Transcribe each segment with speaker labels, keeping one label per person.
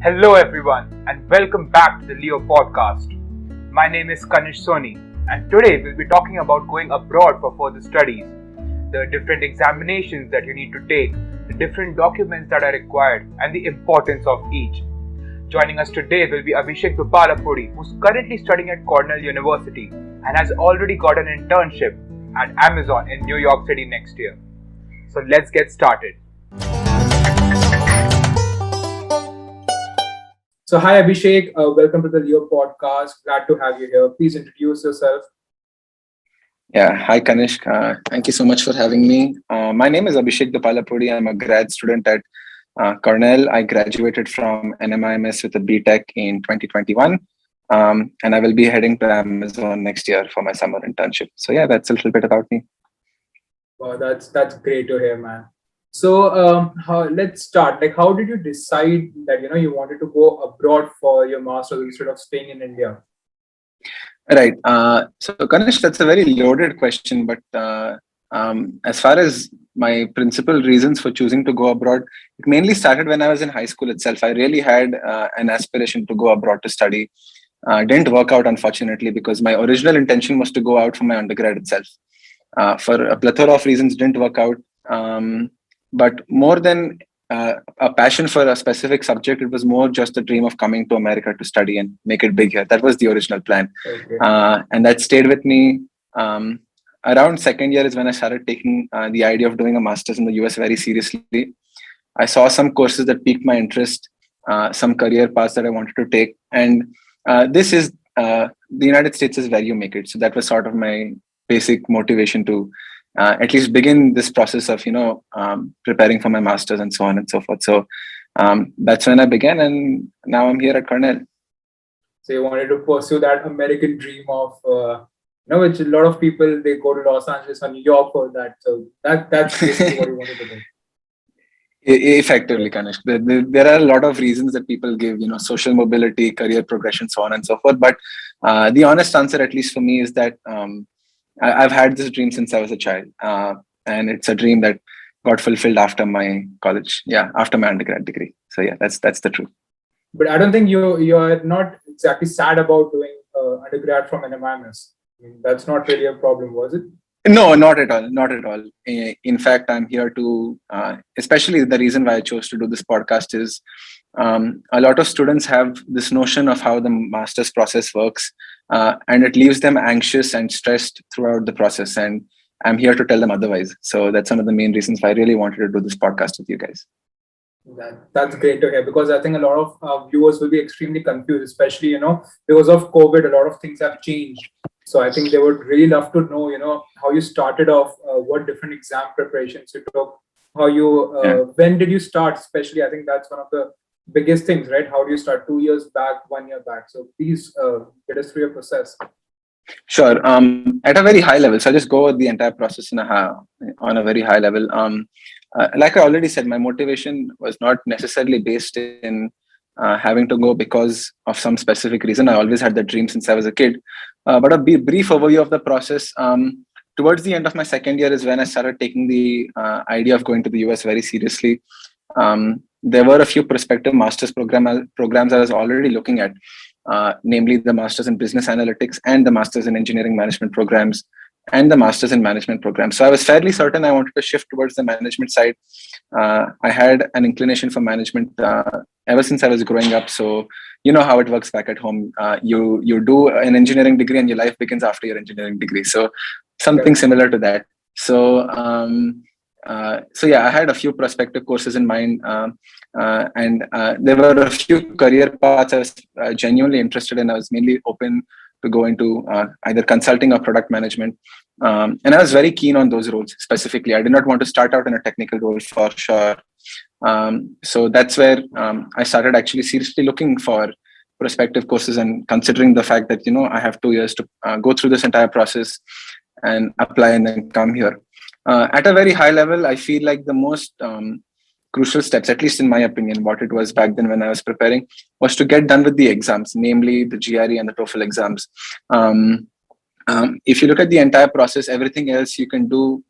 Speaker 1: Hello everyone and welcome back to the Leo podcast. My name is Kanish Soni and today we'll be talking about going abroad for further studies, the different examinations that you need to take, the different documents that are required and the importance of each. Joining us today will be Abhishek Doppalapudi, who's currently studying at Cornell University and has already got an internship at Amazon in New York City next year. So let's get started. So, hi Abhishek, welcome to the Leo podcast. Glad to have you here. Please introduce yourself.
Speaker 2: Yeah, hi Kanishk. Thank you so much for having me. My name is Abhishek Doppalapudi. I'm a grad student at Cornell. I graduated from NMIMS with a BTech in 2021. And I will be heading to Amazon next year for my summer internship. So yeah, that's a little bit about me.
Speaker 1: Wow, that's great to hear, man. So let's start. Like, how did you decide that you wanted to go abroad for your master's instead of staying in India?
Speaker 2: Right. So Kanish, that's a very loaded question. But as far as my principal reasons for choosing to go abroad, it mainly started when I was in high school itself. I really had an aspiration to go abroad to study. Didn't work out, unfortunately, because my original intention was to go out for my undergrad itself. For a plethora of reasons, didn't work out. But more than a passion for a specific subject, it was more just a dream of coming to America to study and make it big here. That was the original plan.
Speaker 1: Okay.
Speaker 2: And that stayed with me. Around second year is when I started taking the idea of doing a master's in the US very seriously. I saw some courses that piqued my interest, some career paths that I wanted to take. And this is the United States is where you make it. So that was sort of my basic motivation to at least begin this process of preparing for my master's and so on and so forth. So that's when I began, and now I'm here at Cornell.
Speaker 1: So you wanted to pursue that American dream of which a lot of people, they go to Los Angeles or New York for that. So that's basically what you wanted to do.
Speaker 2: Effectively, Kanish. There are a lot of reasons that people give, social mobility, career progression, so on and so forth. But the honest answer, at least for me, is that I've had this dream since I was a child, and it's a dream that got fulfilled after my college. Yeah, after my undergrad degree. So yeah, that's the truth.
Speaker 1: But I don't think you're not exactly sad about doing undergrad from NMIMS. I mean, that's not really a problem, was it?
Speaker 2: No, not at all. Not at all. In fact, I'm here to, especially the reason why I chose to do this podcast is a lot of students have this notion of how the master's process works, and it leaves them anxious and stressed throughout the process. And I'm here to tell them otherwise. So that's one of the main reasons why I really wanted to do this podcast with you guys.
Speaker 1: That's great to hear, because I think a lot of viewers will be extremely confused, especially, because of COVID, a lot of things have changed. So I think they would really love to know, how you started off, what different exam preparations you took, when did you start? Especially, I think that's one of the biggest things, right? How do you start 2 years back, 1 year back? So please get us through your process.
Speaker 2: Sure. At a very high level, so I'll just go with the entire process on a very high level. Like I already said, my motivation was not necessarily based in having to go because of some specific reason. I always had that dream since I was a kid. But a brief overview of the process. Towards the end of my second year is when I started taking the idea of going to the US very seriously. There were a few prospective master's programs I was already looking at, namely the Masters in Business Analytics and the Masters in Engineering Management programs and the Masters in Management program. So I was fairly certain I wanted to shift towards the management side. I had an inclination for management ever since I was growing up. So you know how it works back at home. You do an engineering degree and your life begins after your engineering degree. So something similar to that. So yeah, I had a few prospective courses in mind, and there were a few career paths I was genuinely interested in. I was mainly open to go into either consulting or product management. And I was very keen on those roles specifically. I did not want to start out in a technical role for sure. So that's where I started actually seriously looking for prospective courses and considering the fact that, I have 2 years to go through this entire process and apply and then come here. At a very high level, I feel like the most crucial steps, at least in my opinion, what it was back then when I was preparing, was to get done with the exams, namely the GRE and the TOEFL exams. If you look at the entire process, everything else you can do,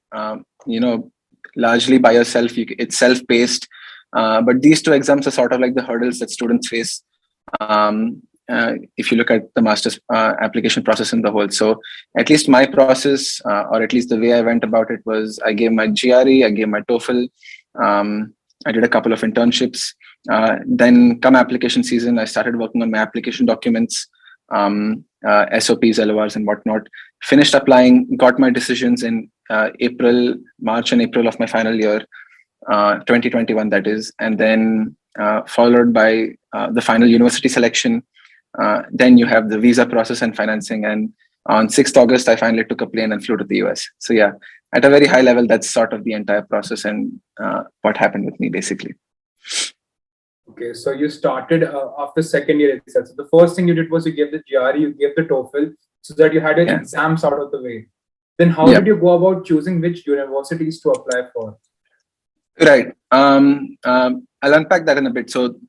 Speaker 2: largely by yourself. It's self-paced. But these two exams are sort of like the hurdles that students face. If you look at the master's application process in the whole. So at least my process, or at least the way I went about it, was I gave my GRE, I gave my TOEFL, I did a couple of internships. Then come application season, I started working on my application documents, SOPs, LORs, and whatnot. Finished applying, got my decisions in March and April of my final year, 2021, that is, and then followed by the final university selection. Then you have the visa process and financing. And on 6th August, I finally took a plane and flew to the US. So yeah, at a very high level, that's sort of the entire process and what happened with me, basically.
Speaker 1: Okay, so you started after second year itself. So the first thing you did was you gave the GRE, you gave the TOEFL, so that you had your exams out of the way. Then how did you go about choosing which universities to apply for?
Speaker 2: Right. I'll unpack that in a bit. So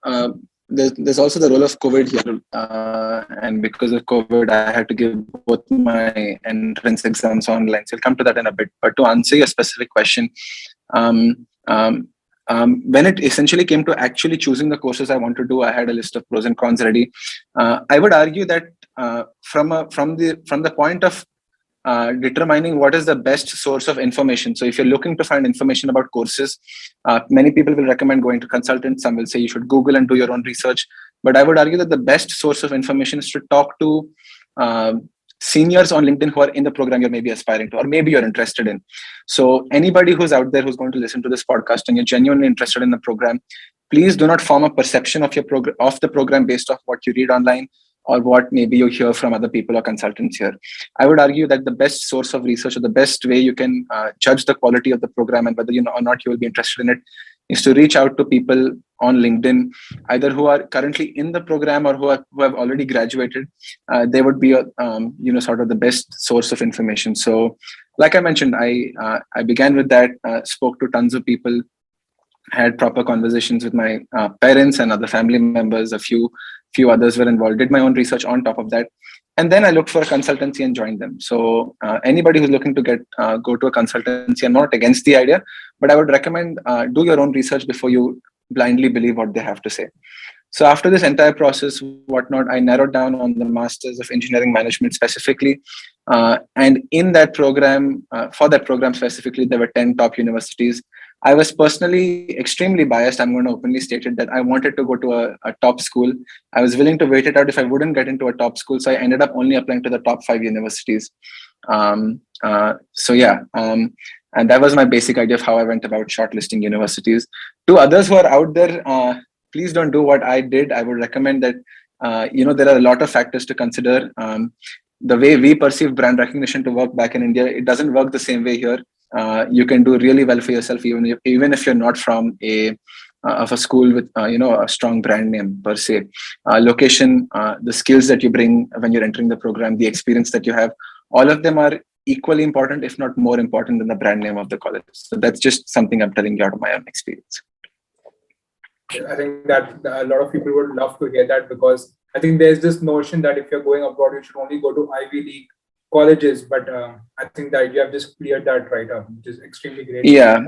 Speaker 2: there's also the role of COVID here, and because of COVID, I had to give both my entrance exams online. So I'll come to that in a bit. But to answer your specific question, when it essentially came to actually choosing the courses I want to do, I had a list of pros and cons ready. I would argue that from the point of determining what is the best source of information. So if you're looking to find information about courses, many people will recommend going to consultants. Some will say you should Google and do your own research. But I would argue that the best source of information is to talk to seniors on LinkedIn who are in the program you're maybe aspiring to, or maybe you're interested in. So anybody who's out there who's going to listen to this podcast and you're genuinely interested in the program, please do not form a perception of the program based off what you read online or what maybe you hear from other people or consultants here. I would argue that the best source of research, or the best way you can judge the quality of the program and whether you know or not you will be interested in it, is to reach out to people on LinkedIn, either who are currently in the program or who have already graduated. They would be sort of the best source of information. So like I mentioned, I began with that, spoke to tons of people, had proper conversations with my parents and other family members. A few others were involved, did my own research on top of that, and then I looked for a consultancy and joined them. So anybody who's looking to go to a consultancy, I'm not against the idea, but I would recommend do your own research before you blindly believe what they have to say. So after this entire process, whatnot, I narrowed down on the Masters of Engineering Management specifically. And in that program, for that program specifically, there were 10 top universities. I was personally extremely biased. I'm going to openly state it that I wanted to go to a top school. I was willing to wait it out if I wouldn't get into a top school. So I ended up only applying to the top 5 universities. And that was my basic idea of how I went about shortlisting universities. To others who are out there, please don't do what I did. I would recommend that, there are a lot of factors to consider. The way we perceive brand recognition to work back in India, it doesn't work the same way here. You can do really well for yourself, even if you're not from a school with a strong brand name per se. Location, the skills that you bring when you're entering the program, the experience that you have, all of them are equally important, if not more important, than the brand name of the college. So that's just something I'm telling you out of my own experience.
Speaker 1: I think that a lot of people would love to hear that, because I think there's this notion that if you're going abroad, you should only go to Ivy League colleges. But I think that you have just cleared that right up, which is extremely great.
Speaker 2: Yeah.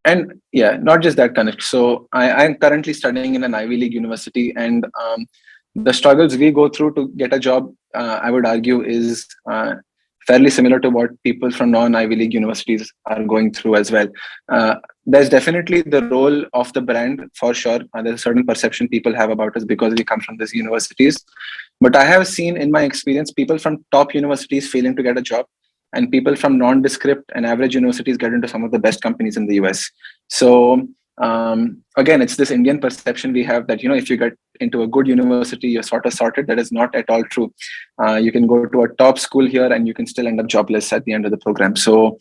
Speaker 2: And yeah, not just that, Kanik. So I'm currently studying in an Ivy League university, and the struggles we go through to get a job, I would argue, is fairly similar to what people from non-Ivy League universities are going through as well. There's definitely the role of the brand, for sure. There's a certain perception people have about us because we come from these universities. But I have seen in my experience people from top universities failing to get a job, and people from nondescript and average universities get into some of the best companies in the US. So again, it's this Indian perception we have that, if you get into a good university, you're sort of sorted. That is not at all true. You can go to a top school here and you can still end up jobless at the end of the program. So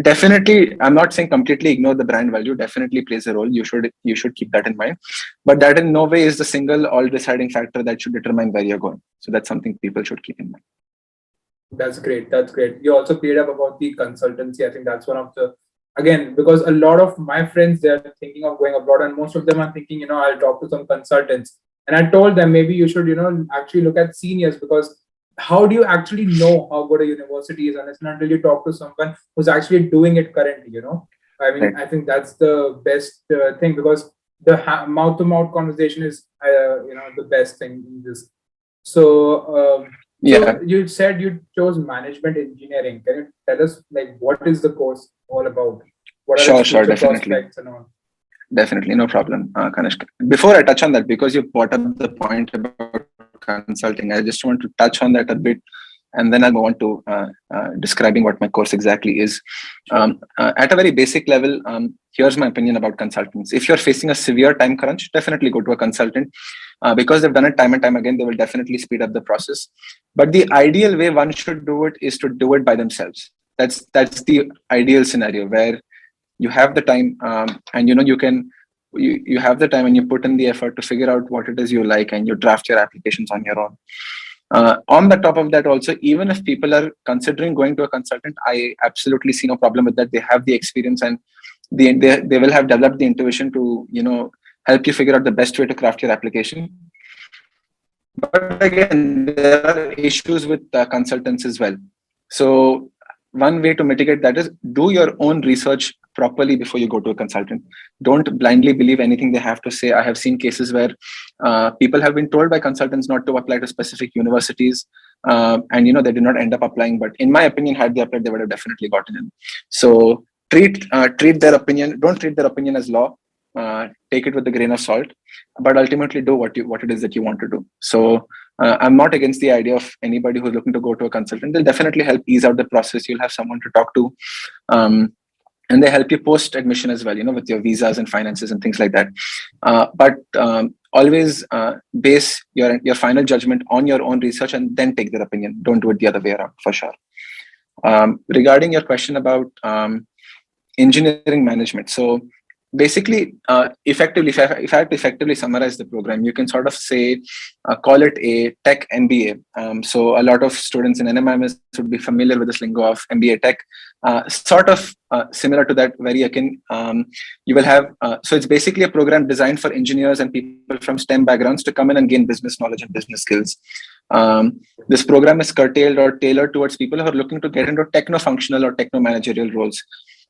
Speaker 2: definitely, I'm not saying completely ignore the brand value. Definitely plays a role. You should keep that in mind. But that in no way is the single all deciding factor that should determine where you're going. So that's something people should keep in mind.
Speaker 1: That's great. You also cleared up about the consultancy. I think that's one of the, again, because a lot of my friends, they're thinking of going abroad, and most of them are thinking, I'll talk to some consultants. And I told them maybe you should, actually look at seniors, because how do you actually know how good a university is unless and until you talk to someone who's actually doing it currently, I mean,
Speaker 2: Right.
Speaker 1: I think that's the best thing, because the mouth-to-mouth conversation is, the best thing in this. So,
Speaker 2: Yeah,
Speaker 1: so you said you chose management engineering. Can you tell us, like, what is the course all about? What are its
Speaker 2: sure,
Speaker 1: future
Speaker 2: definitely.
Speaker 1: prospects and all?
Speaker 2: Definitely, no problem, Kanishk. Before I touch on that, because you brought up the point about consulting, I just want to touch on that a bit, and then I'll move on to describing what my course exactly is.
Speaker 1: Sure.
Speaker 2: At a very basic level, here's my opinion about consultants. If you're facing a severe time crunch, definitely go to a consultant, because they've done it time and time again. They will definitely speed up the process. But the ideal way one should do it is to do it by themselves. That's the ideal scenario where you have the time, and you have the time and you put in the effort to figure out what it is you like, and you draft your applications on your own. On the top of that, also, even if people are considering going to a consultant, I absolutely see no problem with that. They have the experience, and they will have developed the intuition to help you figure out the best way to craft your application. But again, there are issues with consultants as well. So one way to mitigate that is do your own research properly before you go to a consultant. Don't blindly believe anything they have to say. I have seen cases where people have been told by consultants not to apply to specific universities, and they did not end up applying. But in my opinion, had they applied, they would have definitely gotten in. So treat their opinion. Don't treat their opinion as law. Take it with a grain of salt, but ultimately do what it is that you want to do. So I'm not against the idea of anybody who's looking to go to a consultant. They'll definitely help ease out the process. You'll have someone to talk to, and they help you post admission as well, with your visas and finances and things like that. But always base your final judgment on your own research, and then take their opinion. Don't do it the other way around, for sure. Regarding your question about engineering management, so basically, effectively, if I had to effectively summarize the program, you can sort of say, call it a tech MBA. So a lot of students in NMIMS would be familiar with this lingo of MBA tech, sort of similar to that, very akin. You will have, so it's basically a program designed for engineers and people from STEM backgrounds to come in and gain business knowledge and business skills. This program is curtailed or tailored towards people who are looking to get into techno-functional or techno-managerial roles.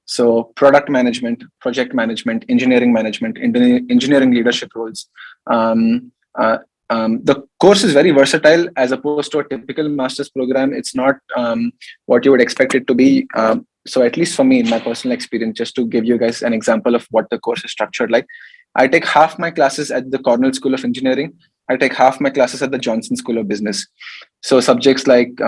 Speaker 2: So product management, project management, engineering management, engineering leadership roles. The course is very versatile as opposed to a typical master's program. It's not what you would expect it to be. So at least for me, in my personal experience, just to give you guys an example of what the course is structured like, I take half my classes at the Cornell School of Engineering. I take half my classes at the Johnson School of Business. So subjects like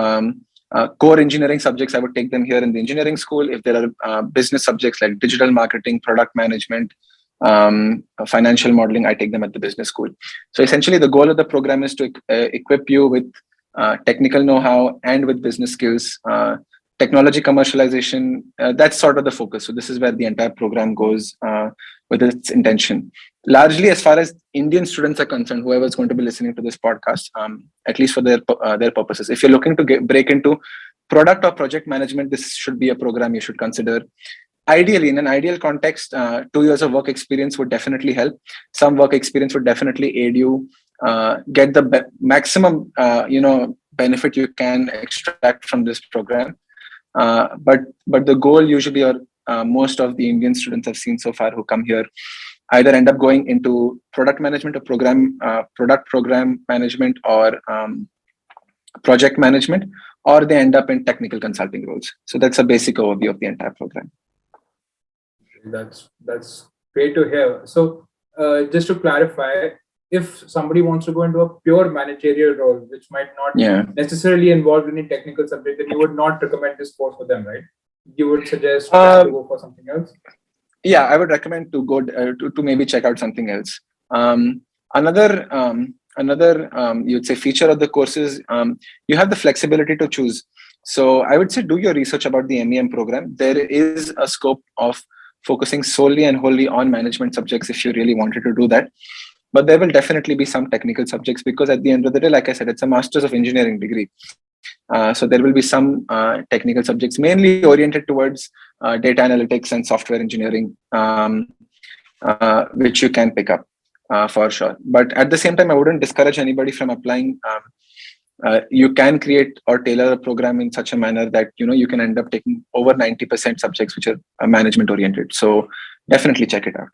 Speaker 2: core engineering subjects, I would take them here in the engineering school. If there are business subjects like digital marketing, product management, financial modeling, I take them at the business school. So essentially, the goal of the program is to equip you with technical know-how and with business skills. Technology commercialization, that's sort of the focus. So this is where the entire program goes with its intention. Largely, as far as Indian students are concerned, whoever is going to be listening to this podcast, at least for their purposes, if you're looking to break into product or project management, this should be a program you should consider. Ideally, in an ideal context, 2 years of work experience would definitely help. Some work experience would definitely aid you get the maximum benefit you can extract from this program. But the goal usually, or most of the Indian students I've seen so far who come here, either end up going into product management or product program management, or project management, or they end up in technical consulting roles. So that's a basic overview of the entire program.
Speaker 1: That's great to hear. So just to clarify, if somebody wants to go into a pure managerial role, which might not necessarily involve any technical subject, then you would not recommend this course for them, right? You would suggest them to go for something else?
Speaker 2: Yeah, I would recommend to go to maybe check out something else. Another you'd say feature of the course is you have the flexibility to choose. So I would say do your research about the MEM program. There is a scope of focusing solely and wholly on management subjects if you really wanted to do that. But there will definitely be some technical subjects, because at the end of the day, like I said, it's a Master's of Engineering degree. So there will be some technical subjects mainly oriented towards data analytics and software engineering, which you can pick up for sure. But at the same time, I wouldn't discourage anybody from applying you can create or tailor a program in such a manner that you can end up taking over 90% subjects which are management oriented. So definitely check it out.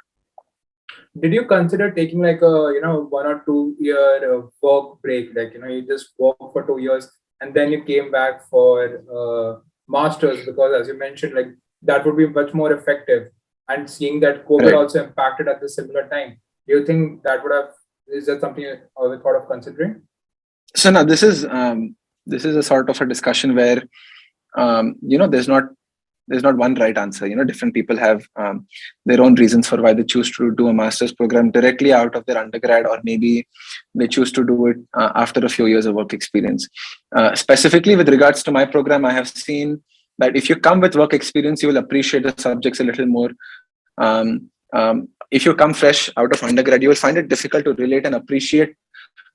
Speaker 1: Did you consider taking like a 1 or 2 year work break, like you just work for 2 years and then you came back for masters, because as you mentioned, like that would be much more effective, and seeing that COVID
Speaker 2: Right.
Speaker 1: also impacted at the similar time, do you think that would have, is that something you always thought of considering?
Speaker 2: So now this is a sort of a discussion where there's not one right answer. Different people have their own reasons for why they choose to do a master's program directly out of their undergrad, or maybe they choose to do it after a few years of work experience. Specifically with regards to my program, I have seen that if you come with work experience, you will appreciate the subjects a little more. If you come fresh out of undergrad, you will find it difficult to relate and appreciate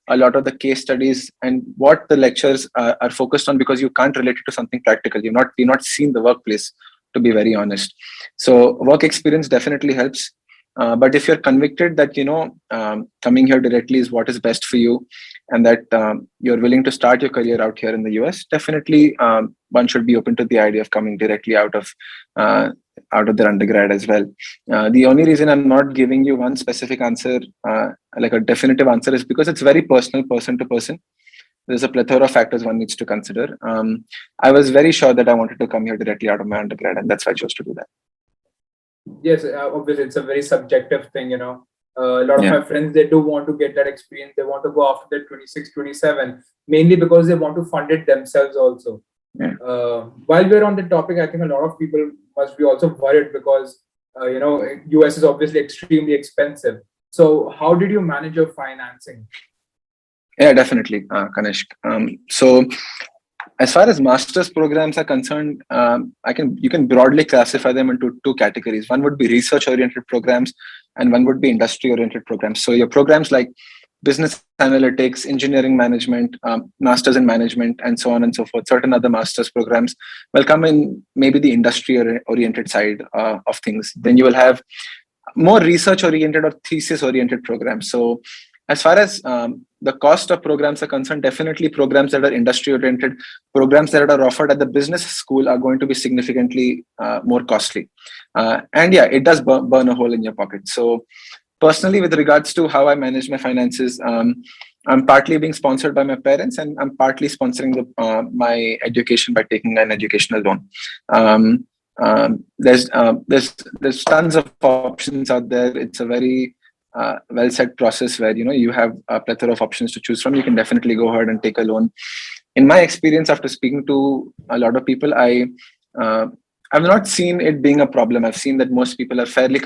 Speaker 2: a lot of the case studies and what the lectures are focused on, because you can't relate it to something practical. You've not seen the workplace, to be very honest. So work experience definitely helps. But if you're convicted that coming here directly is what is best for you, and that you're willing to start your career out here in the US, definitely one should be open to the idea of coming directly out of their undergrad as well. The only reason I'm not giving you one specific answer, like a definitive answer, is because it's very personal, person to person. There's a plethora of factors one needs to consider. I was very sure that I wanted to come here directly out of my undergrad, and that's why I chose to do that.
Speaker 1: Yes, obviously it's a very subjective thing. A lot of
Speaker 2: Yeah.
Speaker 1: my friends, they do want to get that experience. They want to go after their 26, 27, mainly because they want to fund it themselves also.
Speaker 2: Yeah.
Speaker 1: While we're on the topic, I think a lot of people must be also worried because US is obviously extremely expensive. So how did you manage your financing?
Speaker 2: Yeah, definitely, Kanishk. So as far as master's programs are concerned, you can broadly classify them into two categories. One would be research oriented programs, and one would be industry oriented programs. So your programs like business analytics, engineering management, masters in management, and so on and so forth. Certain other master's programs will come in maybe the industry oriented side of things. Then you will have more research oriented or thesis oriented programs. So as far as the cost of programs are concerned, definitely programs that are industry oriented, programs that are offered at the business school are going to be significantly more costly. And yeah, it does burn a hole in your pocket. So personally, with regards to how I manage my finances, I'm partly being sponsored by my parents, and I'm partly sponsoring my education by taking an educational loan. There's tons of options out there. It's a very well set process where you have a plethora of options to choose from. You can definitely go ahead and take a loan. In my experience, after speaking to a lot of people, I've not seen it being a problem. I've seen that most people are fairly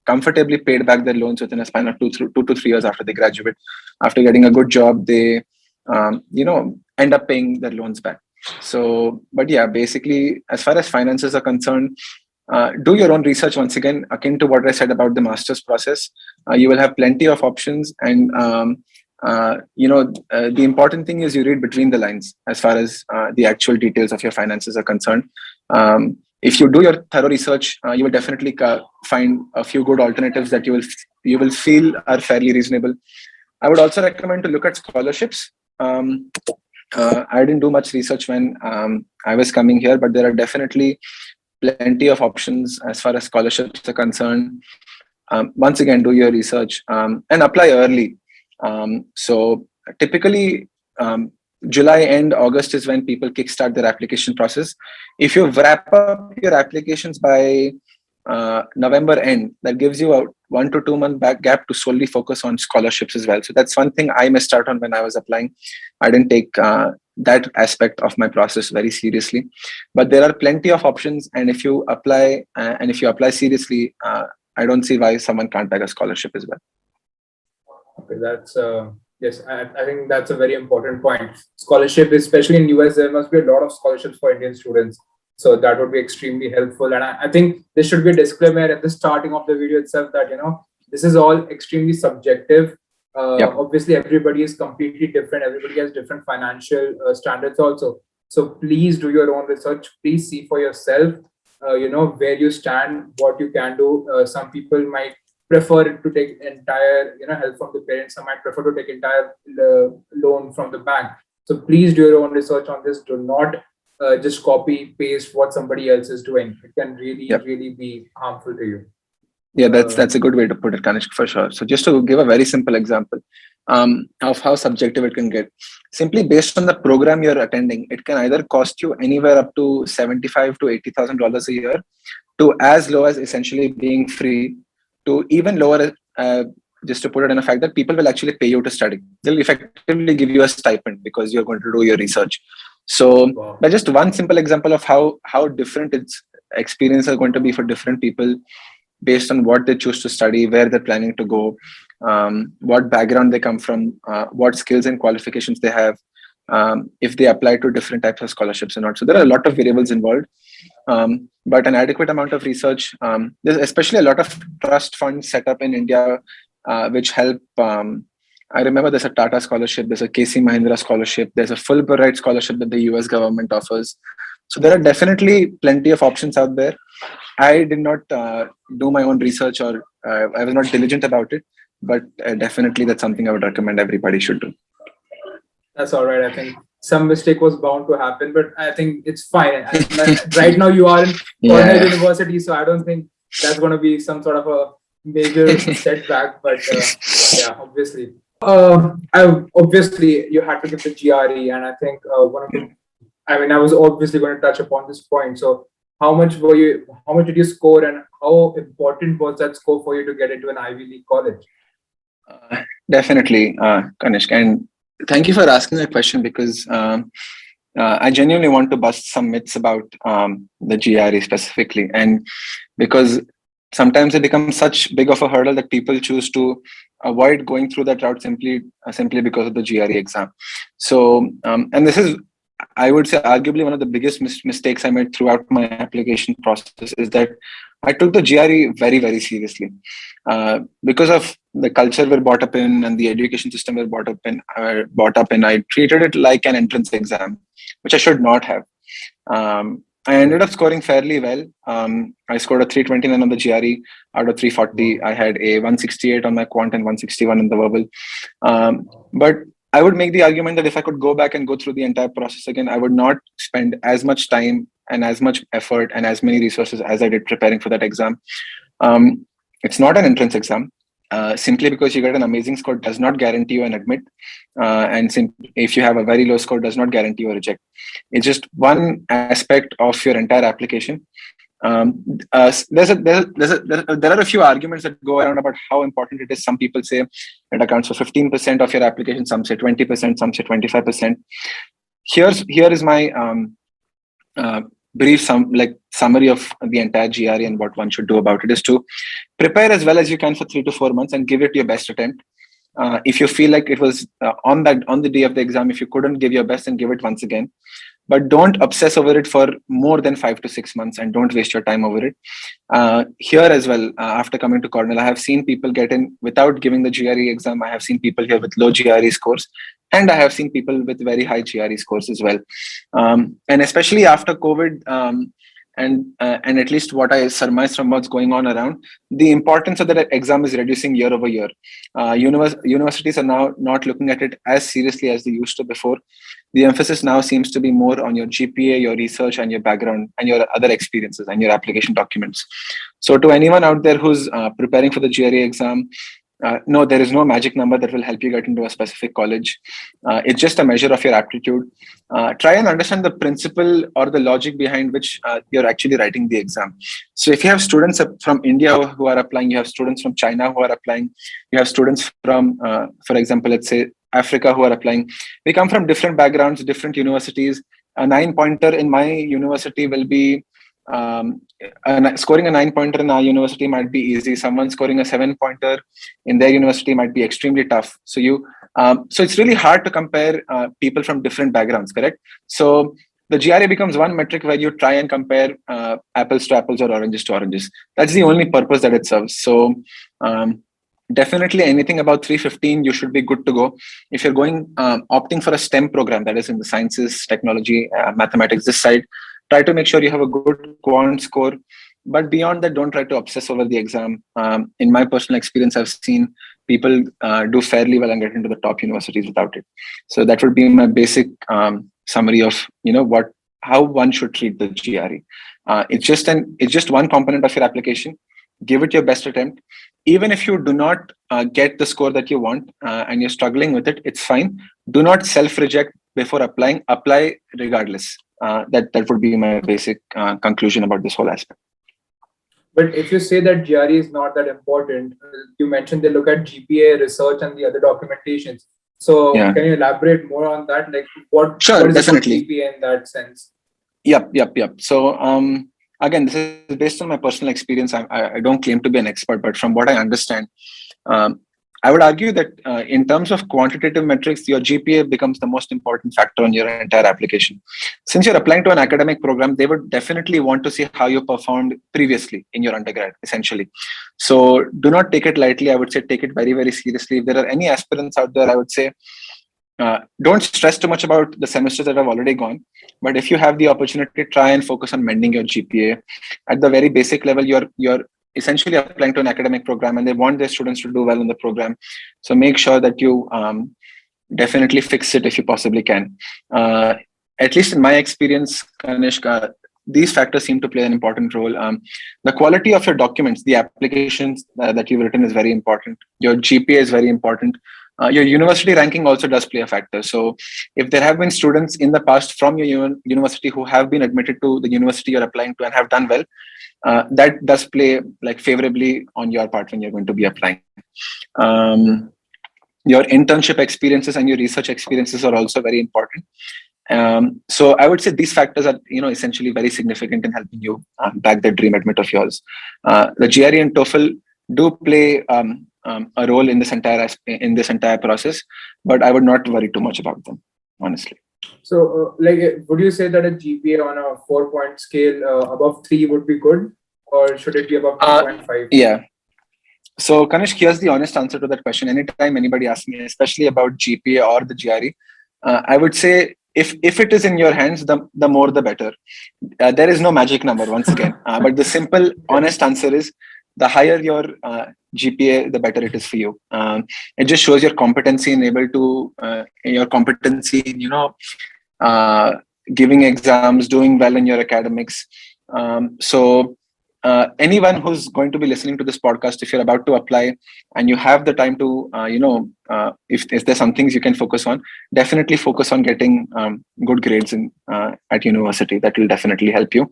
Speaker 2: comfortably paid back their loans within a span of 2 to 3 years after they graduate. After getting a good job, they end up paying their loans back. So, but yeah, basically, as far as finances are concerned, do your own research. Once again, akin to what I said about the master's process, you will have plenty of options, and the important thing is you read between the lines as far as the actual details of your finances are concerned. If you do your thorough research, you will definitely find a few good alternatives that you will feel are fairly reasonable. I would also recommend to look at scholarships. I didn't do much research when I was coming here, but there are definitely plenty of options as far as scholarships are concerned. Once again, do your research and apply early. So typically, July end, August is when people kickstart their application process. If you wrap up your applications by November end, that gives you a 1 to 2 month back gap to solely focus on scholarships as well. So that's one thing I missed out on when I was applying. I didn't take that aspect of my process very seriously, but there are plenty of options. And if you apply seriously, I don't see why someone can't bag a scholarship as well.
Speaker 1: Okay, that's yes, I think that's a very important point. Scholarship, especially in US, there must be a lot of scholarships for Indian students. So that would be extremely helpful. And I think there should be a disclaimer at the starting of the video itself that this is all extremely subjective.
Speaker 2: Yep.
Speaker 1: Obviously, everybody is completely different. Everybody has different financial standards also. So please do your own research. Please see for yourself, where you stand, what you can do. Some people might prefer to take entire help from the parents. Some might prefer to take entire loan from the bank. So please do your own research on this. Do not just copy paste what somebody else is doing. It can really,
Speaker 2: Yep.
Speaker 1: really be harmful to you.
Speaker 2: Yeah, that's a good way to put it, Kanishk, for sure. So just to give a very simple example of how subjective it can get, simply based on the program you're attending, it can either cost you anywhere up to $75,000 to $80,000 a year, to as low as essentially being free, to even lower. Just to put it in a fact that people will actually pay you to study. They'll effectively give you a stipend because you're going to do your research. So
Speaker 1: Wow.
Speaker 2: that's just one simple example of how different its experience are going to be for different people based on what they choose to study, where they're planning to go, what background they come from, what skills and qualifications they have, if they apply to different types of scholarships or not. So there are a lot of variables involved, but an adequate amount of research. There's especially a lot of trust funds set up in India, which help. I remember there's a Tata scholarship, there's a KC Mahindra scholarship, there's a Fulbright scholarship that the US government offers. So there are definitely plenty of options out there. I did not do my own research, or I was not diligent about it, but definitely that's something I would recommend everybody should do.
Speaker 1: That's all right. I think some mistake was bound to happen, but I think it's fine. Right now, you are in Cornell University, so I don't think that's going to be some sort of a major setback. But yeah, obviously, obviously you had to give the GRE, and I think one of the. I mean, I was obviously going to touch upon this point. So, how much did you score, and how important was that score for you to get into an Ivy League college?
Speaker 2: Definitely, Kanishk, and thank you for asking that question, because I genuinely want to bust some myths about the GRE specifically, and because sometimes it becomes such big of a hurdle that people choose to avoid going through that route simply because of the GRE exam. So, and this is, I would say, arguably one of the biggest mistakes I made throughout my application process, is that I took the GRE very, very seriously because of the culture we're brought up in and the education system we're brought up in. I treated it like an entrance exam, which I should not have. I ended up scoring fairly well. I scored a 329 on the GRE out of 340. I had a 168 on my quant and 161 in the verbal. But I would make the argument that if I could go back and go through the entire process again, I would not spend as much time and as much effort and as many resources as I did preparing for that exam. It's not an entrance exam. Simply because you get an amazing score does not guarantee you an admit, and if you have a very low score does not guarantee you a reject. It's just one aspect of your entire application. There are a few arguments that go around about how important it is. Some people say it accounts for 15% of your application, some say 20%, some say 25%. Here is my brief summary of the entire GRE and what one should do about it, is to prepare as well as you can for 3 to 4 months and give it your best attempt. If you feel like it was on the day of the exam, if you couldn't give your best, then give it once again. But don't obsess over it for more than 5 to 6 months, and don't waste your time over it. Here as well, after coming to Cornell, I have seen people get in without giving the GRE exam. I have seen people here with low GRE scores, and I have seen people with very high GRE scores as well. And especially after COVID, and at least what I surmise from what's going on around, the importance of that exam is reducing year over year. Universities are now not looking at it as seriously as they used to before. The emphasis now seems to be more on your GPA, your research, and your background, and your other experiences, and your application documents. So to anyone out there who's preparing for the GRE exam, no, there is no magic number that will help you get into a specific college. It's just a measure of your aptitude. Try and understand the principle or the logic behind which you're actually writing the exam. So if you have students from India who are applying, you have students from China who are applying, you have students from, for example, let's say Africa who are applying. We come from different backgrounds, different universities. A 9-pointer in my university will be scoring a 9-pointer in our university might be easy. Someone scoring a 7-pointer in their university might be extremely tough. So it's really hard to compare people from different backgrounds, correct? So the GRE becomes one metric where you try and compare apples to apples or oranges to oranges. That's the only purpose that it serves. So definitely anything about 315, you should be good to go. If you're opting for a STEM program, that is in the sciences, technology, mathematics, this side, try to make sure you have a good quant score. But beyond that, don't try to obsess over the exam. In my personal experience, I've seen people do fairly well and get into the top universities without it. So that would be my basic summary of how one should treat the GRE. It's just one component of your application. Give it your best attempt. Even if you do not get the score that you want and you're struggling with it, it's fine. Do not self-reject before applying. Apply regardless. That would be my basic conclusion about this whole aspect.
Speaker 1: But if you say that GRE is not that important, you mentioned they look at GPA, research, and the other documentations. So Can you elaborate more on that? Like what is
Speaker 2: definitely.
Speaker 1: GPA in that sense?
Speaker 2: Yep. So again, this is based on my personal experience. I don't claim to be an expert, but from what I understand, I would argue that in terms of quantitative metrics, your GPA becomes the most important factor on your entire application. Since you're applying to an academic program, they would definitely want to see how you performed previously in your undergrad, essentially. So do not take it lightly. I would say take it very, very seriously. If there are any aspirants out there, I would say don't stress too much about the semesters that have already gone. But if you have the opportunity, try and focus on mending your GPA. At the very basic level, you're essentially applying to an academic program and they want their students to do well in the program. So make sure that you definitely fix it if you possibly can. At least in my experience, Kanishka, these factors seem to play an important role. The quality of your documents, the applications that you've written is very important. Your GPA is very important. Your university ranking also does play a factor. So if there have been students in the past from your university who have been admitted to the university you're applying to and have done well, that does play like favorably on your part when you're going to be applying. Your internship experiences and your research experiences are also very important. So I would say these factors are, essentially very significant in helping you back the dream admit of yours. The GRE and TOEFL do play a role in this entire process, but I would not worry too much about them, honestly.
Speaker 1: So, would you say that a GPA on a 4-point scale above 3 would be good, or should it be above 3.5?
Speaker 2: Yeah. So, Kanishk, here's the honest answer to that question. Anytime anybody asks me, especially about GPA or the GRE, I would say if it is in your hands, the more the better. There is no magic number, once again. But the simple, honest answer is the higher your GPA, the better it is for you. It just shows your competency in giving exams, doing well in your academics. So anyone who's going to be listening to this podcast, if you're about to apply and you have the time to, if there's some things you can focus on, definitely focus on getting good grades at university. That will definitely help you.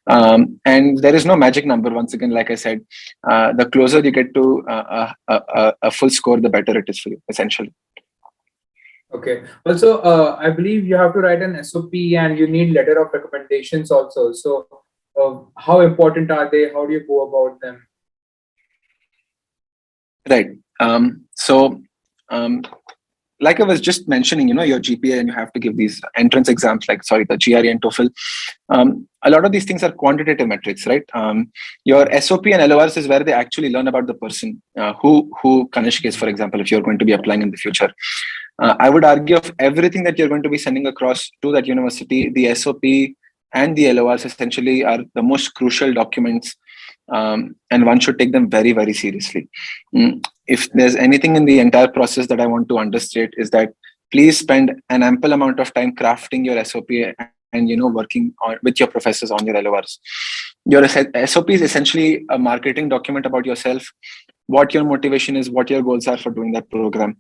Speaker 2: And there is no magic number. Once again, like I said, the closer you get to a full score, the better it is for you, essentially.
Speaker 1: Okay. Also, I believe you have to write an SOP and you need letter of recommendations also. So how important are they? How do you go about them?
Speaker 2: Right. Like I was just mentioning, your GPA, and you have to give these entrance exams, the GRE and TOEFL. A lot of these things are quantitative metrics, right? Your SOP and LORs is where they actually learn about the person who Kanishk is, for example, if you're going to be applying in the future. I would argue of everything that you're going to be sending across to that university, the SOP and the LORs essentially are the most crucial documents, and one should take them very, very seriously. If there's anything in the entire process that I want to understate, is that please spend an ample amount of time crafting your SOP and working with your professors on your LORs. Your SOP is essentially a marketing document about yourself, what your motivation is, what your goals are for doing that program.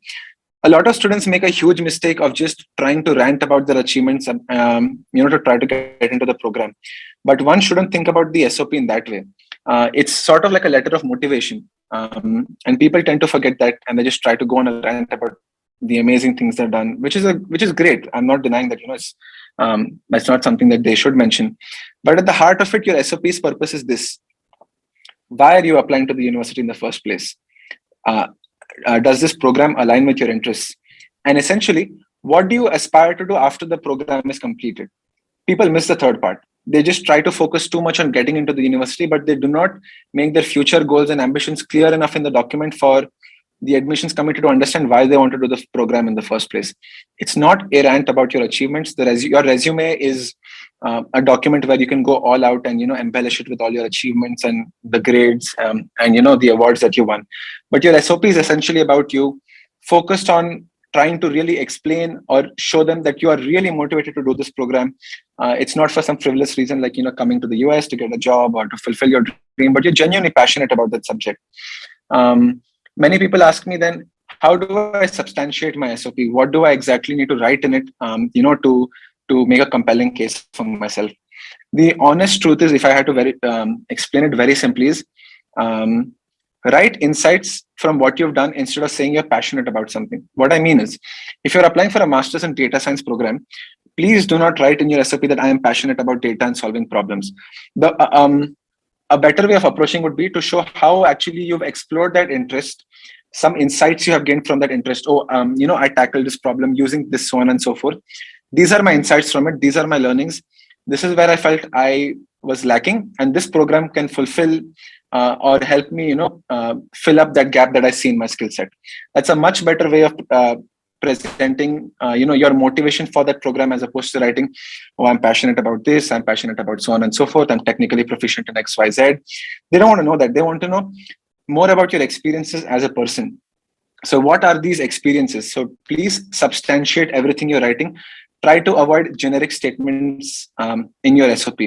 Speaker 2: A lot of students make a huge mistake of just trying to rant about their achievements, to try to get into the program. But one shouldn't think about the SOP in that way. It's sort of like a letter of motivation. And people tend to forget that, and they just try to go on a rant about the amazing things they've done, which is great. I'm not denying that, that's not something that they should mention. But at the heart of it, your SOP's purpose is this: why are you applying to the university in the first place? Does this program align with your interests? And essentially, what do you aspire to do after the program is completed? People miss the third part. They just try to focus too much on getting into the university, but they do not make their future goals and ambitions clear enough in the document for the admissions committee to understand why they want to do the program in the first place. It's not a rant about your achievements. Your resume is a document where you can go all out and embellish it with all your achievements and the grades, and the awards that you won. But your SOP is essentially about you focused on trying to really explain or show them that you are really motivated to do this program. It's not for some frivolous reason like coming to the US to get a job or to fulfill your dream, but you're genuinely passionate about that subject. Many people ask me then, how do I substantiate my SOP? What do I exactly need to write in it, to make a compelling case for myself? The honest truth is, if I had to explain it very simply, is um, write insights from what you've done instead of saying you're passionate about something. What I mean is, if you're applying for a master's in data science program, please do not write in your SOP that I am passionate about data and solving problems. A better way of approaching would be to show how actually you've explored that interest, some insights you have gained from that interest. I tackled this problem using this, so on and so forth. These are my insights from it. These are my learnings. This is where I felt I was lacking, and this program can fulfill or help me, fill up that gap that I see in my skill set. That's a much better way of presenting, your motivation for that program, as opposed to writing, oh, I'm passionate about this, I'm passionate about so on and so forth, I'm technically proficient in XYZ. They don't want to know that. They want to know more about your experiences as a person. So what are these experiences? So please substantiate everything you're writing. Try to avoid generic statements in your SOP.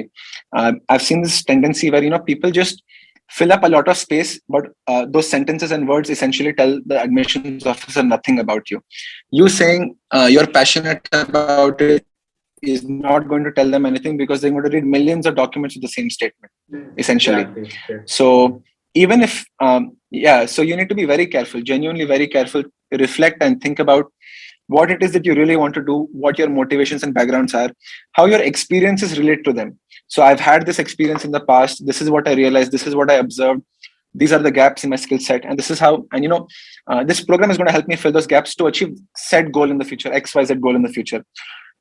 Speaker 2: I've seen this tendency where people just fill up a lot of space, but those sentences and words essentially tell the admissions officer nothing about you. You saying you're passionate about it is not going to tell them anything, because they're going to read millions of documents with the same statement, essentially.
Speaker 1: Exactly.
Speaker 2: So even if, so you need to be very careful, genuinely very careful, reflect and think about what it is that you really want to do, what your motivations and backgrounds are, how your experiences relate to them. So I've had this experience in the past. This is what I realized. This is what I observed. These are the gaps in my skill set. And this is how, and this program is going to help me fill those gaps to achieve said goal in the future, XYZ goal in the future.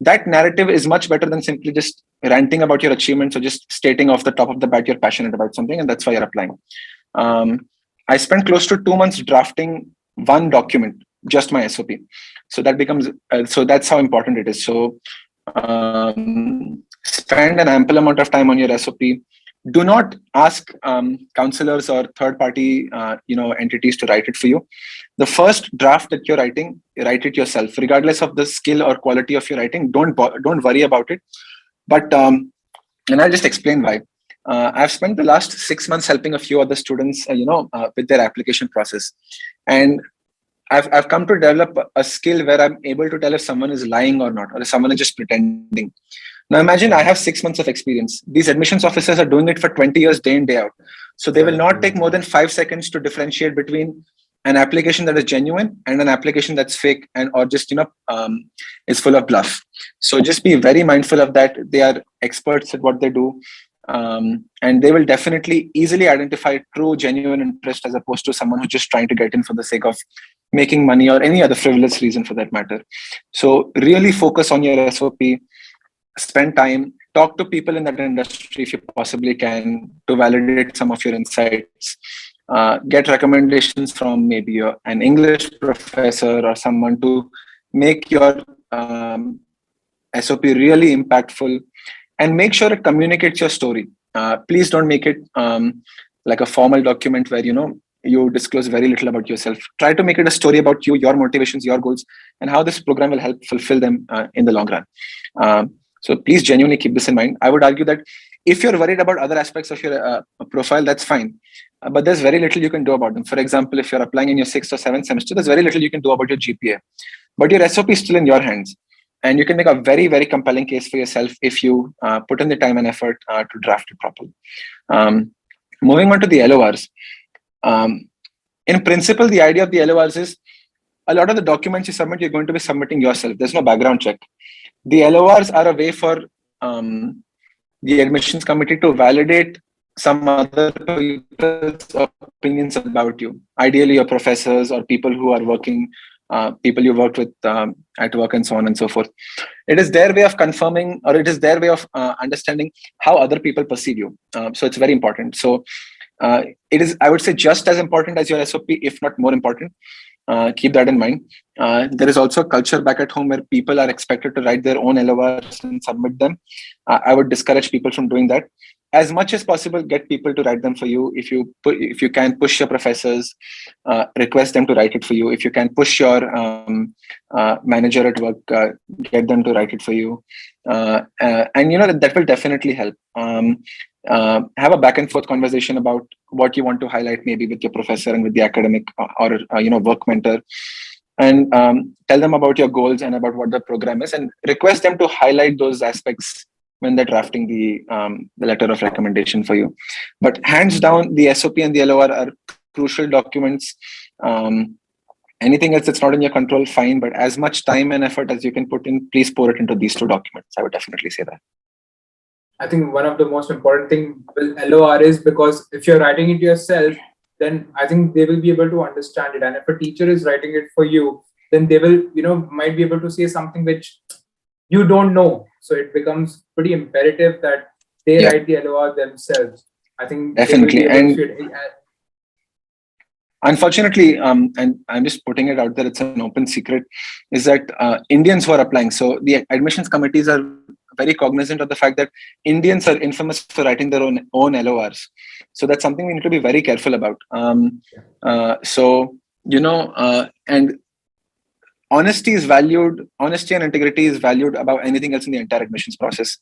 Speaker 2: That narrative is much better than simply just ranting about your achievements or just stating off the top of the bat you're passionate about something and that's why you're applying. I spent close to 2 months drafting one document, just my SOP. So that becomes, so that's how important it is. So spend an ample amount of time on your SOP. Do not ask counselors or third-party, entities to write it for you. The first draft that you're writing, write it yourself, regardless of the skill or quality of your writing. Don't worry about it. But and I'll just explain why. I've spent the last 6 months helping a few other students, with their application process, and I've come to develop a skill where I'm able to tell if someone is lying or not, or if someone is just pretending. Now imagine I have 6 months of experience. These admissions officers are doing it for 20 years, day in, day out. So they will not take more than 5 seconds to differentiate between an application that is genuine and an application that's fake and or just is full of bluff. So just be very mindful of that. They are experts at what they do. And they will definitely easily identify true, genuine interest as opposed to someone who's just trying to get in for the sake of making money or any other frivolous reason for that matter. So really focus on your SOP, spend time, talk to people in that industry if you possibly can to validate some of your insights. Get recommendations from maybe an English professor or someone to make your SOP really impactful, and make sure it communicates your story. Please don't make it like a formal document where you disclose very little about yourself. Try to make it a story about you, your motivations, your goals, and how this program will help fulfill them in the long run. So please genuinely keep this in mind. I would argue that if you're worried about other aspects of your profile, that's fine. But there's very little you can do about them. For example, if you're applying in your 6th or 7th semester, there's very little you can do about your GPA. But your SOP is still in your hands. And you can make a very, very compelling case for yourself if you put in the time and effort to draft it properly. Moving on to the LORs. In principle, the idea of the LORs is a lot of the documents you submit, you're going to be submitting yourself. There's no background check. The LORs are a way for the admissions committee to validate some other people's opinions about you. Ideally, your professors or people who are working, people you worked with at work and so on and so forth. It is their way of confirming, or it is their way of understanding how other people perceive you. So it's very important. So it is, I would say, just as important as your SOP, if not more important. Keep that in mind. There is also a culture back at home where people are expected to write their own LORs and submit them. I would discourage people from doing that. As much as possible, get people to write them for you. If you can push your professors, request them to write it for you. If you can push your manager at work, get them to write it for you. And that will definitely help. Have a back and forth conversation about what you want to highlight, maybe with your professor and with the academic or work mentor, and tell them about your goals and about what the program is, and request them to highlight those aspects when they're drafting the letter of recommendation for you. But hands down, the SOP and the LOR are crucial documents. Anything else that's not in your control, fine, but as much time and effort as you can put in, please pour it into these two documents. I would definitely say that.
Speaker 1: I think one of the most important thing with LOR is, because if you're writing it yourself, then I think they will be able to understand it. And if a teacher is writing it for you, then they will, might be able to say something which you don't know. So it becomes pretty imperative that they write the LOR themselves. I think
Speaker 2: definitely. Unfortunately, and I'm just putting it out there, it's an open secret, is that Indians who are applying, so the admissions committees are very cognizant of the fact that Indians are infamous for writing their own LORs. So that's something we need to be very careful about. And honesty is valued, honesty and integrity is valued above anything else in the entire admissions process.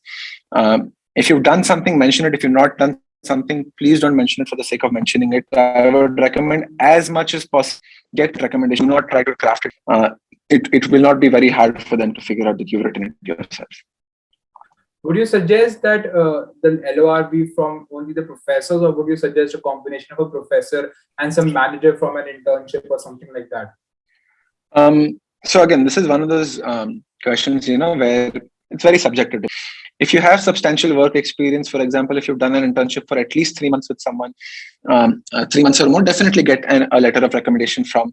Speaker 2: If you've done something, mention it. If you've not done something, please don't mention it for the sake of mentioning it. I would recommend as much as possible, get recommendation. Do not try to craft it. It will not be very hard for them to figure out that you've written it yourself.
Speaker 1: Would you suggest that the LOR be from only the professors, or would you suggest a combination of a professor and some manager from an internship or something like that?
Speaker 2: So again, this is one of those questions, where it's very subjective. If you have substantial work experience, for example, if you've done an internship for at least 3 months with someone, 3 months or more, definitely get a letter of recommendation from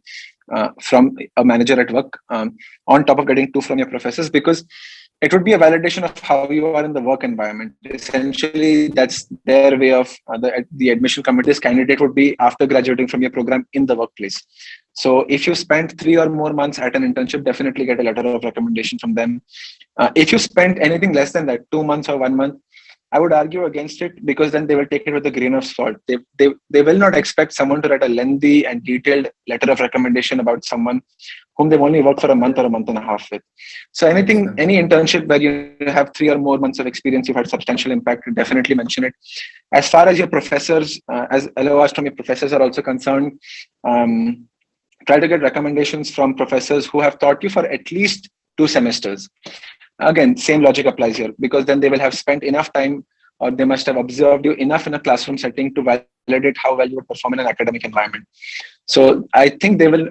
Speaker 2: a manager at work, on top of getting 2 from your professors, because it would be a validation of how you are in the work environment. Essentially, that's their way of the admission committee. This candidate would be after graduating from your program in the workplace. So if you spent 3 or more months at an internship, definitely get a letter of recommendation from them. If you spent anything less than that, 2 months or 1 month, I would argue against it, because then they will take it with a grain of salt. They will not expect someone to write a lengthy and detailed letter of recommendation about someone whom they've only worked for a month or a month and a half with. So any internship where you have 3 or more months of experience, you've had substantial impact, definitely mention it. As far as your professors, as LORs from your professors are also concerned, try to get recommendations from professors who have taught you for at least 2 semesters. Again, same logic applies here, because then they will have spent enough time, or they must have observed you enough in a classroom setting to validate how well you would perform in an academic environment. So I think they will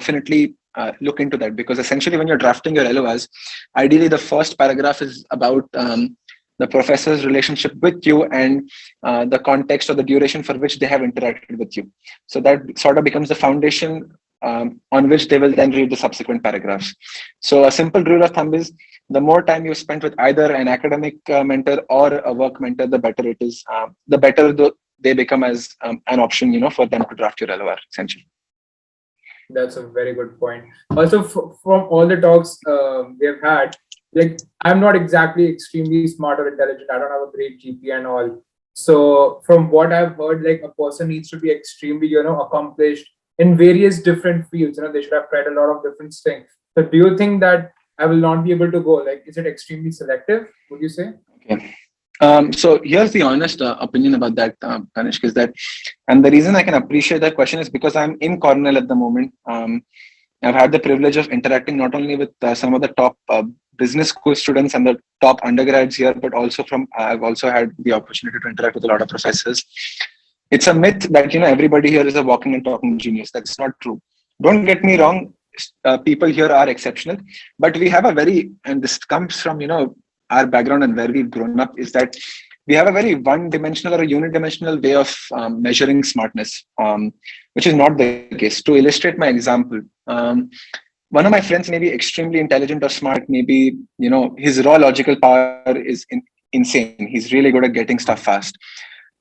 Speaker 2: definitely look into that, because essentially when you're drafting your LORs, ideally the first paragraph is about the professor's relationship with you and the context or the duration for which they have interacted with you. So that sort of becomes the foundation on which they will then read the subsequent paragraphs. So a simple rule of thumb is, the more time you spend with either an academic mentor or a work mentor, the better it is. The better they become as an option, for them to draft your LOR, essentially.
Speaker 1: That's a very good point. Also, from all the talks we have had, like, I'm not exactly extremely smart or intelligent. I don't have a great GPA and all. So from what I've heard, like, a person needs to be extremely, accomplished in various different fields. They should have tried a lot of different things. So do you think that I will not be able to go? Like, is it extremely selective, would you say?
Speaker 2: Okay. So here's the honest opinion about that, Kanishk, is that, and the reason I can appreciate that question is because I'm in Cornell at the moment. I've had the privilege of interacting not only with some of the top business school students and the top undergrads here, but also I've also had the opportunity to interact with a lot of professors. It's a myth that, everybody here is a walking and talking genius. That's not true. Don't get me wrong. People here are exceptional, but we have and this comes from, our background and where we've grown up, is that we have a very one-dimensional or a unidimensional way of measuring smartness, which is not the case. To illustrate my example, one of my friends may be extremely intelligent or smart. Maybe, his raw logical power is insane. He's really good at getting stuff fast.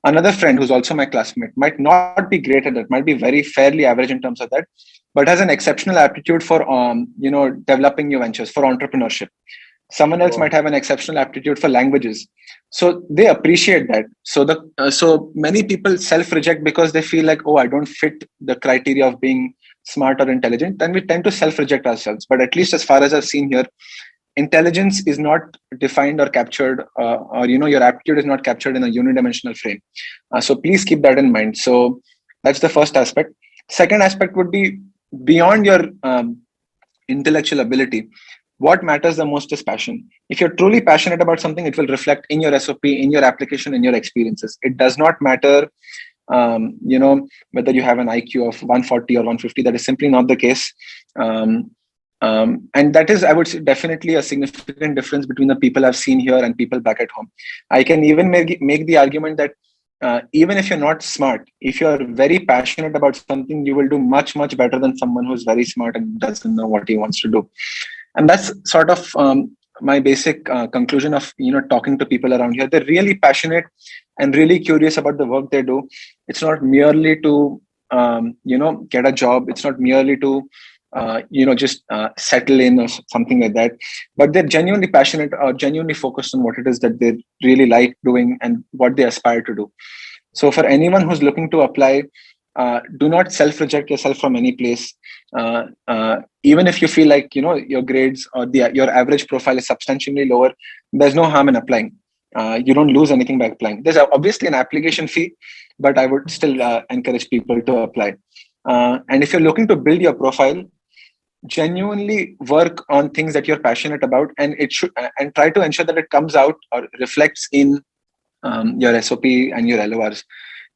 Speaker 2: Another friend who's also my classmate might not be great at that, might be very fairly average in terms of that, but has an exceptional aptitude for developing new ventures, for entrepreneurship. Someone else might
Speaker 1: Wow.
Speaker 2: have an exceptional aptitude for languages, so they appreciate that. So many people self reject because they feel like, oh, I don't fit the criteria of being smart or intelligent. Then we tend to self reject ourselves. But at least as far as I've seen here, intelligence is not defined or captured, or your aptitude is not captured in a unidimensional frame. So please keep that in mind. So that's the first aspect. Second aspect would be, beyond your intellectual ability, what matters the most is passion. If you're truly passionate about something, it will reflect in your SOP, in your application, in your experiences. It does not matter, whether you have an IQ of 140 or 150. That is simply not the case. And that is, I would say, definitely a significant difference between the people I've seen here and people back at home. I can even make the argument that even if you're not smart, if you're very passionate about something, you will do much, much better than someone who's very smart and doesn't know what he wants to do. And that's sort of my basic conclusion of talking to people around here. They're really passionate and really curious about the work they do. It's not merely to get a job. It's not merely to just settle in or something like that, but they're genuinely passionate or genuinely focused on what it is that they really like doing and what they aspire to do. So for anyone who's looking to apply, do not self-reject yourself from any place. Even if you feel like your grades or your average profile is substantially lower, there's no harm in applying. You don't lose anything by applying. There's obviously an application fee, but I would still encourage people to apply. And if you're looking to build your profile, genuinely work on things that you're passionate about, and it should and try to ensure that it comes out or reflects in your SOP and your LORs.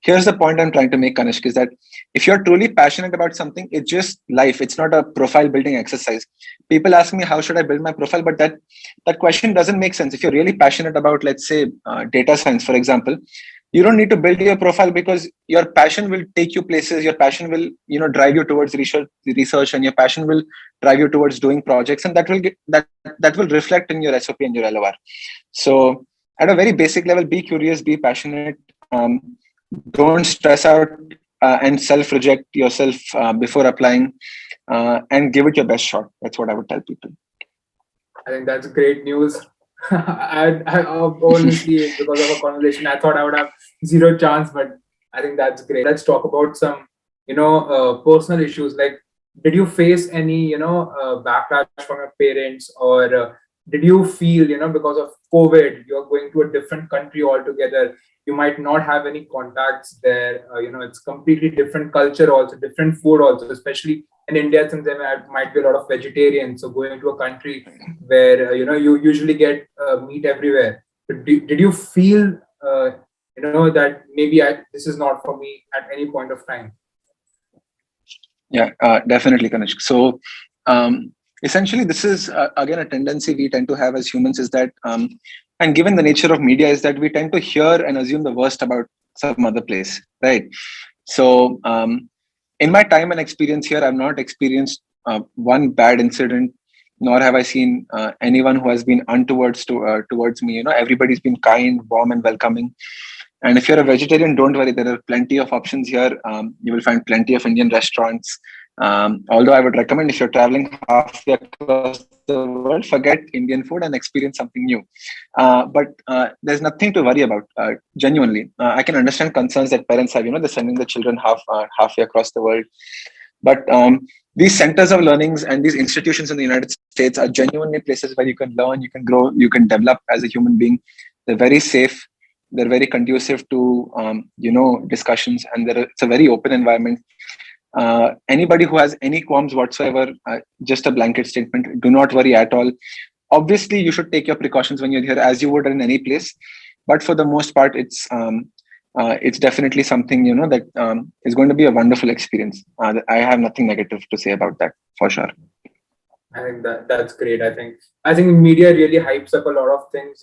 Speaker 2: Here's the point I'm trying to make, Kanishk, is that if you're truly passionate about something, it's just life. It's not a profile building exercise. People ask me, how should I build my profile? But that question doesn't make sense. If you're really passionate about, let's say, data science, for example, you don't need to build your profile, because your passion will take you places. Your passion will, drive you towards research, and your passion will drive you towards doing projects, and that will reflect in your SOP and your LOR. So at a very basic level, be curious, be passionate. Don't stress out and self-reject yourself before applying, and give it your best shot. That's what I would tell people.
Speaker 1: I think that's great news. I honestly, because of a conversation, I thought I would have zero chance, but I think that's great. Let's talk about some, personal issues. Like, did you face any, backlash from your parents, or did you feel, because of COVID, you're going to a different country altogether? You might not have any contacts there. It's completely different culture, also different food, also, especially in India, since there might be a lot of vegetarians. So going to a country where you usually get meat everywhere. But did you feel that maybe this is not for me at any point of time?
Speaker 2: Yeah, definitely, Kanishk. So essentially, this is again a tendency we tend to have as humans, is that and given the nature of media, is that we tend to hear and assume the worst about some other place, right? So in my time and experience here, I've not experienced one bad incident, nor have I seen anyone who has been untowards towards me. Everybody's been kind, warm, and welcoming. And if you're a vegetarian, don't worry. There are plenty of options here. You will find plenty of Indian restaurants. Although I would recommend, if you're traveling halfway across the world, forget Indian food and experience something new. But there's nothing to worry about. Genuinely, I can understand concerns that parents have. They're sending the children halfway across the world. But these centers of learnings and these institutions in the United States are genuinely places where you can learn, you can grow, you can develop as a human being. They're very safe. They're very conducive to discussions, and it's a very open environment. Anybody who has any qualms whatsoever, just a blanket statement, do not worry at all. Obviously, you should take your precautions when you're here, as you would in any place. But for the most part, it's definitely something that is going to be a wonderful experience. I have nothing negative to say about that, for sure.
Speaker 1: I think that's great. I think media really hypes up a lot of things,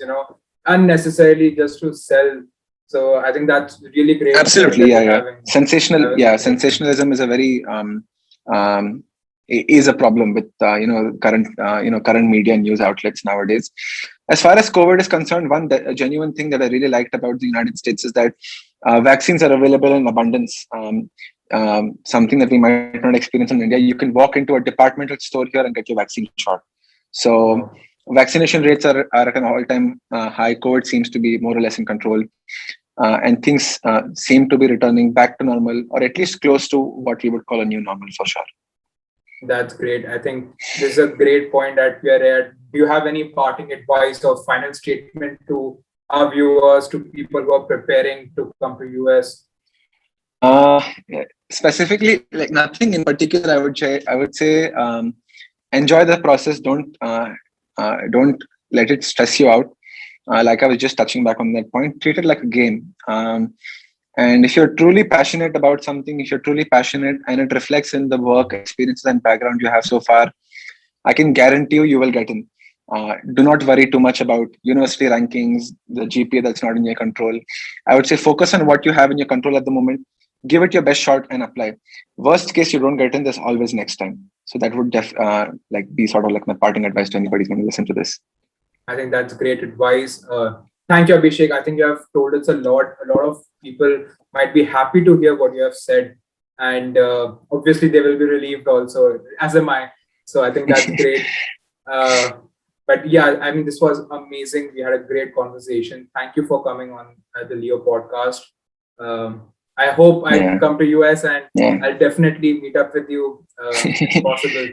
Speaker 1: unnecessarily, just to sell. So I think that's really great.
Speaker 2: Absolutely, yeah. Sensationalism is a very is a problem with current media and news outlets nowadays. As far as COVID is concerned, a genuine thing that I really liked about the United States is that Vaccines are available in abundance. Something that we might not experience in India. You can walk into a departmental store here and get your vaccine shot. So vaccination rates are at an all-time high. COVID seems to be more or less in control. And things seem to be returning back to normal, or at least close to what we would call a new normal for sure.
Speaker 1: That's great. I think this is a great point that we are at. Do you have any parting advice or final statement to our viewers, to people who are preparing to come to US?
Speaker 2: Specifically, like nothing in particular. I would say enjoy the process. Don't let it stress you out. Like I was just touching back on that point, treat it like a game. And if you're truly passionate about something, if you're truly passionate and it reflects in the work experiences and background you have so far, I can guarantee you will get in. Do not worry too much about university rankings, the GPA that's not in your control. I would say focus on what you have in your control at the moment. Give it your best shot and apply. Worst case, you don't get in, there's always next time. So that would be sort of like my parting advice to anybody who's going to listen to this.
Speaker 1: I think that's great advice. Thank you, Abhishek. I think you have told us a lot. A lot of people might be happy to hear what you have said. And obviously, they will be relieved also, as am I. So I think that's great. But yeah, I mean, this was amazing. We had a great conversation. Thank you for coming on the Leo podcast. I hope I come to US and I'll definitely meet up with you if possible.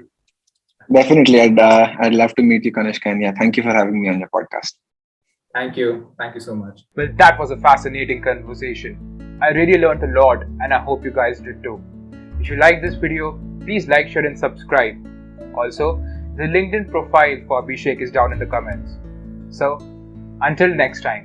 Speaker 2: Definitely, I'd love to meet you, Kanishka. And yeah, thank you for having me on your podcast.
Speaker 1: Thank you so much.
Speaker 3: Well, that was a fascinating conversation. I really learned a lot, and I hope you guys did too. If you like this video, please like, share, and subscribe. Also, the LinkedIn profile for Abhishek is down in the comments. So, until next time.